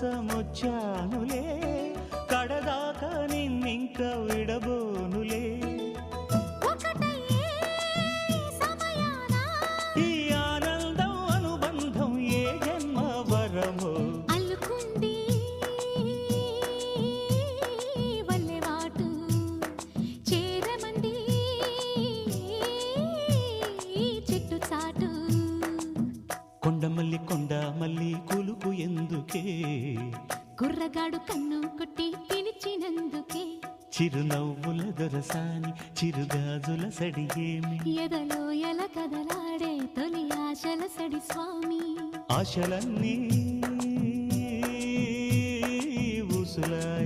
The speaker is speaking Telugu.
కోసమొచ్చానులే కడదాకా నిన్నింక విడబోనులే ఈ ఆనందం అనుబంధం ఏ జన్మ వరమో అల్లుకుంది వల్లెవాటు చేరమంది చెట్టు చాటు కొండ మల్లి కులుకు ఎందుకే కుర్రగాడు కన్ను కొట్టి పిలిచినందుకే చిరునవ్వుల దొరసాని చిరుగాజుల సడిగేమి ఎదలో ఎల కదలాడే తొలి ఆశల సడి స్వామి ఆశలన్నీ ఊసులాయ